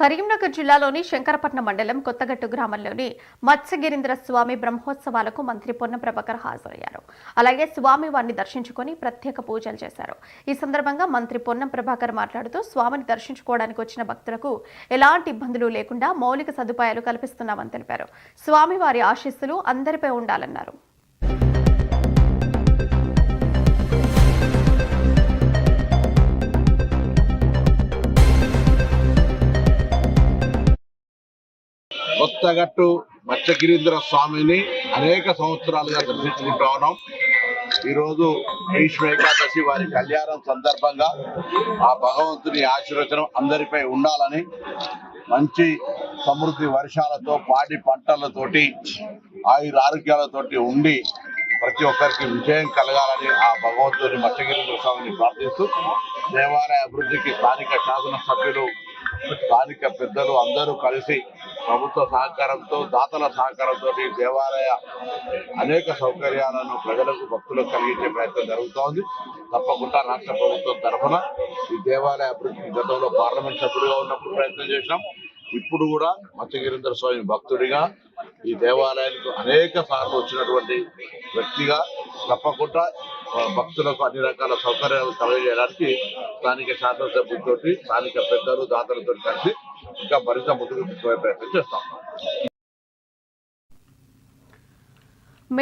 కరీంనగర్ జిల్లాలోని శంకరపట్నం మండలం కొత్తగట్టు గ్రామంలోని మత్స్యగిరీంద్ర స్వామి బ్రహ్మోత్సవాలకు మంత్రి పొన్నం ప్రభాకర్ హాజరయ్యారు. అలాగే స్వామివారిని దర్శించుకుని ప్రత్యేక పూజలు చేశారు. ఈ సందర్భంగా మంత్రి పొన్నం ప్రభాకర్ మాట్లాడుతూ స్వామిని దర్శించుకోవడానికి వచ్చిన భక్తులకు ఎలాంటి ఇబ్బందులు లేకుండా మౌలిక సదుపాయాలు కల్పిస్తున్నామని తెలిపారు. స్వామివారి ఆశీస్సులు అందరిపై ఉండాలన్నారు. కొత్తగట్టు మత్స్యగిరీంద్ర స్వామిని అనేక సంవత్సరాలుగా దర్శించుకుంటా ఉన్నాం. ఈరోజు భీష్మ ఏకాదశి వారి కళ్యాణం సందర్భంగా ఆ భగవంతుని ఆశీర్వచనం అందరిపై ఉండాలని, మంచి సమృద్ధి వర్షాలతో పాడి పంటలతోటి ఆయురారోగ్యాలతోటి ఉండి ప్రతి ఒక్కరికి విజయం కలగాలని ఆ భగవంతుని మత్స్యగిరీంద్ర స్వామిని ప్రార్థిస్తూ దేవాలయ అభివృద్ధికి స్థానిక శాసనసభ్యులు, స్థానిక పెద్దలు అందరూ కలిసి ప్రభుత్వ సహకారంతో, దాతల సహకారంతో దేవాలయ అనేక సౌకర్యాలను ప్రజలకు, భక్తులకు కలిగించే ప్రయత్నం జరుగుతోంది. తప్పకుండా రాష్ట్ర ప్రభుత్వం తరఫున ఈ దేవాలయ అభివృద్ధికి గతంలో పార్లమెంట్ సభ్యుడిగా ఉన్నప్పుడు ప్రయత్నం చేసినాం. ఇప్పుడు కూడా మత్స్యగిరీంద్ర స్వామి భక్తుడిగా ఈ దేవాలయానికి అనేక సార్లు వచ్చినటువంటి వ్యక్తిగా తప్పకుండా భక్తులకు అన్ని రకాల సౌకర్యాలు కలగజేయడానికి స్థానిక శాసనసభ్యులతో, స్థానిక పెద్దలు, దాతలతో కలిసి ఇంకా మరింత ముందుకు తీసుకునే ప్రయత్నం చేస్తాం.